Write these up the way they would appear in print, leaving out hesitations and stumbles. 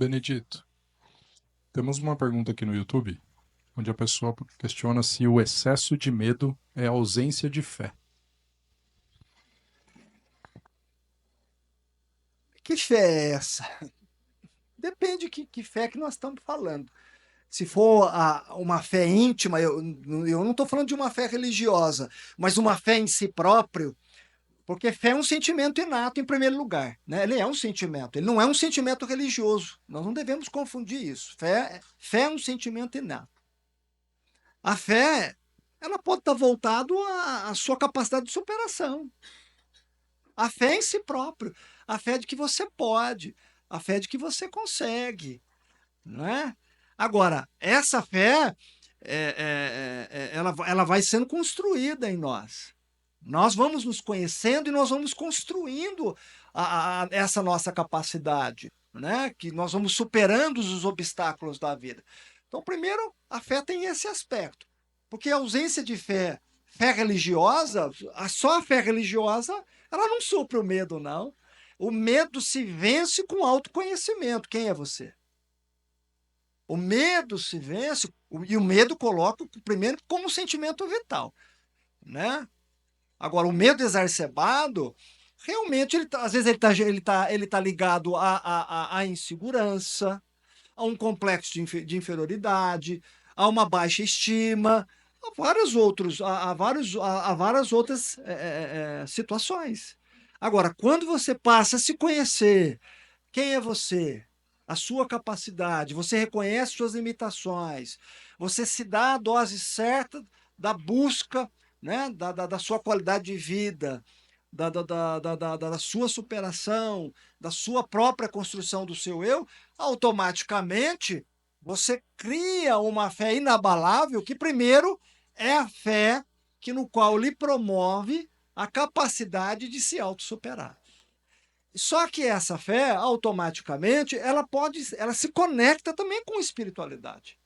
Benedito, temos uma pergunta aqui no YouTube, onde a pessoa questiona se o excesso de medo é ausência de fé. Que fé é essa? Depende que fé que nós estamos falando. Se for uma fé íntima, eu não estou falando de uma fé religiosa, mas uma fé em si próprio, porque fé é um sentimento inato em primeiro lugar, né? Ele é um sentimento, ele não é um sentimento religioso. Nós não devemos confundir isso. Fé é um sentimento inato. A fé, ela pode estar voltada à sua capacidade de superação. A fé em si próprio, a fé de que você pode, a fé de que você consegue, não é? Agora, essa fé, ela vai sendo construída em nós. Nós vamos nos conhecendo e nós vamos construindo essa nossa capacidade, né? Que nós vamos superando os obstáculos da vida. Então, primeiro, a fé tem esse aspecto, porque a ausência de fé religiosa, só a fé religiosa, ela não supre o medo, não. O medo se vence com autoconhecimento. Quem é você? O medo se vence, e o medo coloca primeiro como sentimento vital, né? Agora, o medo exacerbado, realmente, às vezes ele tá ligado à insegurança, a um complexo de inferioridade, a uma baixa estima, a várias outras situações. Agora, quando você passa a se conhecer, quem é você? A sua capacidade, você reconhece suas limitações, você se dá a dose certa da busca, né, da sua qualidade de vida, da sua superação, da sua própria construção do seu eu, automaticamente você cria uma fé inabalável que, primeiro, é a fé que no qual lhe promove a capacidade de se autossuperar. Só que essa fé, automaticamente, ela se conecta também com espiritualidade.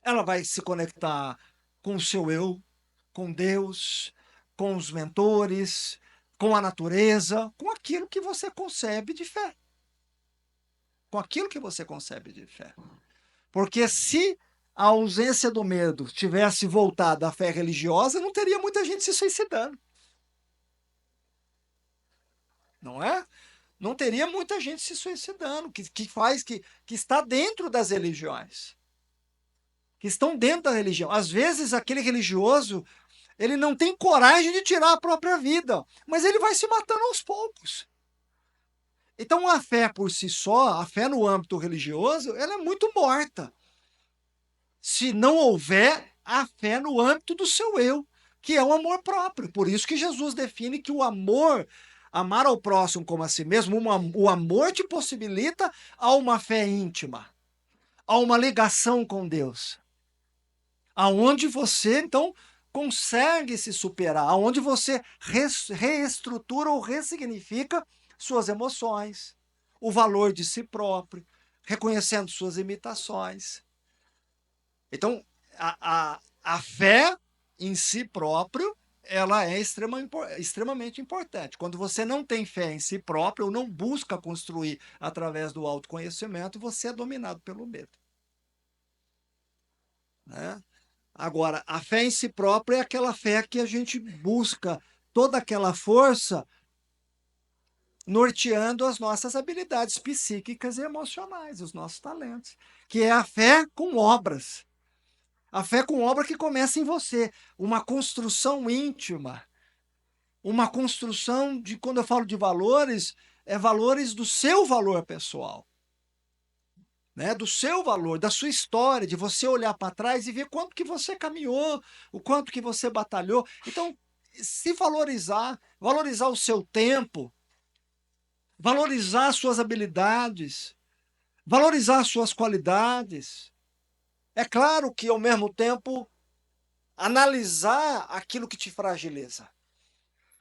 Ela vai se conectar com o seu eu, com Deus, com os mentores, com a natureza, com aquilo que você concebe de fé. Com aquilo que você concebe de fé. Porque se a ausência do medo tivesse voltado à fé religiosa, não teria muita gente se suicidando. Não é? Não teria muita gente se suicidando, que está dentro das religiões, que estão dentro da religião. Às vezes, aquele religioso, ele não tem coragem de tirar a própria vida, mas ele vai se matando aos poucos. Então, a fé por si só, a fé no âmbito religioso, ela é muito morta. Se não houver a fé no âmbito do seu eu, que é o amor próprio. Por isso que Jesus define que o amor, amar ao próximo como a si mesmo, o amor te possibilita a uma fé íntima, a uma ligação com Deus. Aonde você, então, consegue se superar, aonde você reestrutura ou ressignifica suas emoções, o valor de si próprio, reconhecendo suas limitações. Então, a fé em si próprio, ela é extremamente importante. Quando você não tem fé em si próprio, ou não busca construir através do autoconhecimento, você é dominado pelo medo. Né? Agora, a fé em si própria é aquela fé que a gente busca toda aquela força norteando as nossas habilidades psíquicas e emocionais, os nossos talentos, que é a fé com obras. A fé com obra que começa em você, uma construção íntima, uma construção de, quando eu falo de valores, é valores do seu valor pessoal, né? Do seu valor, da sua história, de você olhar para trás e ver quanto que você caminhou, o quanto que você batalhou. Então, se valorizar o seu tempo, valorizar suas habilidades, valorizar suas qualidades. É claro que, ao mesmo tempo, analisar aquilo que te fragiliza,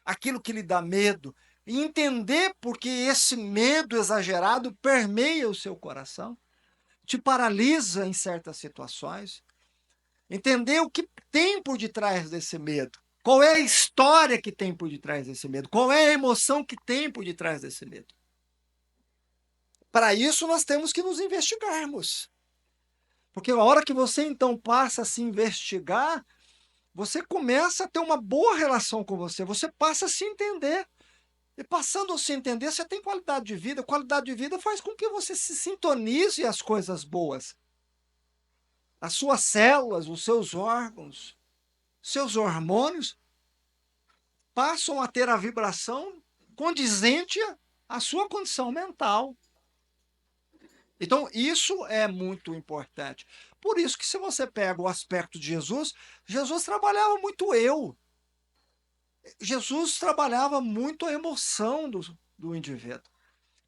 aquilo que lhe dá medo, e entender porque esse medo exagerado permeia o seu coração, te paralisa em certas situações. Entender o que tem por detrás desse medo. Qual é a história que tem por detrás desse medo? Qual é a emoção que tem por detrás desse medo? Para isso, nós temos que nos investigarmos. Porque a hora que você, então, passa a se investigar, você começa a ter uma boa relação com você, você passa a se entender. E passando a se entender, você tem qualidade de vida. Qualidade de vida faz com que você se sintonize às coisas boas. As suas células, os seus órgãos, seus hormônios passam a ter a vibração condizente à sua condição mental. Então, isso é muito importante. Por isso que se você pega o aspecto de Jesus, Jesus trabalhava muito eu. Jesus trabalhava muito a emoção do indivíduo,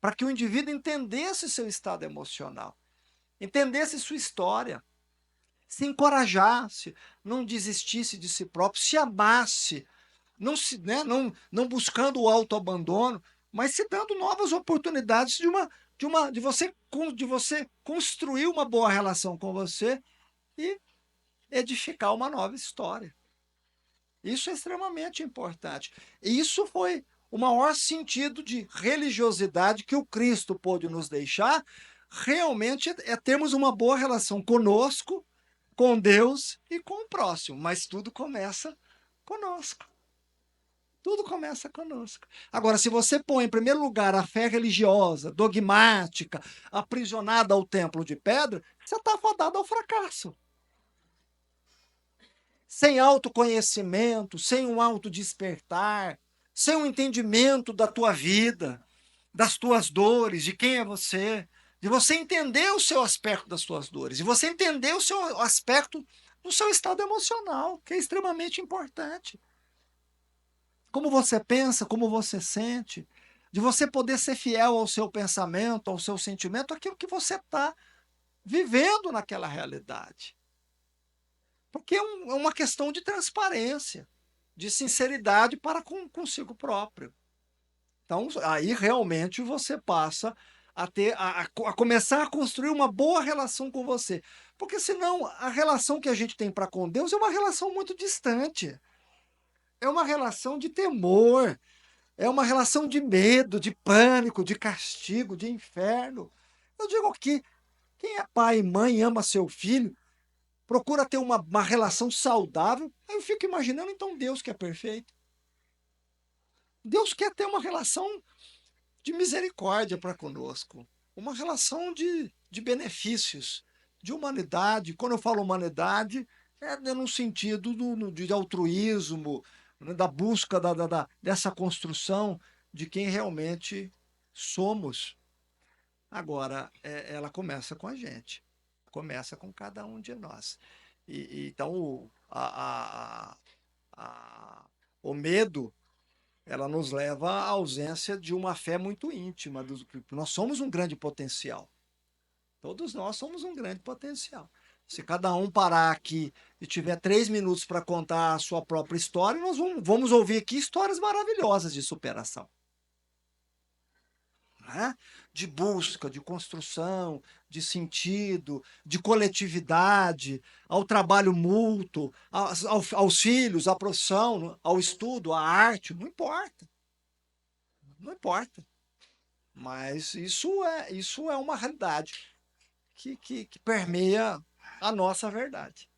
para que o indivíduo entendesse seu estado emocional, entendesse sua história, se encorajasse, não desistisse de si próprio, se amasse, não buscando o autoabandono, mas se dando novas oportunidades de você construir uma boa relação com você e edificar uma nova história. Isso é extremamente importante. Isso foi o maior sentido de religiosidade que o Cristo pôde nos deixar, realmente é termos uma boa relação conosco, com Deus e com o próximo, mas tudo começa conosco. Tudo começa conosco. Agora, se você põe em primeiro lugar a fé religiosa, dogmática, aprisionada ao templo de pedra, você está fadado ao fracasso. Sem autoconhecimento, sem um autodespertar, sem um entendimento da tua vida, das tuas dores, de quem é você, de você entender o seu aspecto das tuas dores, de você entender o seu aspecto do seu estado emocional, que é extremamente importante. Como você pensa, como você sente, de você poder ser fiel ao seu pensamento, ao seu sentimento, aquilo que você está vivendo naquela realidade. Porque é uma questão de transparência, de sinceridade para consigo próprio. Então, aí realmente você passa a começar a construir uma boa relação com você. Porque senão a relação que a gente tem para com Deus é uma relação muito distante. É uma relação de temor, é uma relação de medo, de pânico, de castigo, de inferno. Eu digo que quem é pai e mãe ama seu filho, procura ter uma relação saudável. Aí eu fico imaginando, então, Deus que é perfeito. Deus quer ter uma relação de misericórdia para conosco, uma relação de benefícios, de humanidade. Quando eu falo humanidade, é no sentido de altruísmo, né, da busca dessa construção de quem realmente somos. Agora, ela começa com a gente, começa com cada um de nós. Então, o medo, ela nos leva à ausência de uma fé muito íntima. Nós somos um grande potencial. Todos nós somos um grande potencial. Se cada um parar aqui e tiver 3 minutos para contar a sua própria história, nós vamos ouvir aqui histórias maravilhosas de superação. Né? De busca, de construção, de sentido, de coletividade, ao trabalho mútuo, aos filhos, à profissão, ao estudo, à arte, não importa. Não importa. Mas isso é uma realidade que permeia a nossa verdade.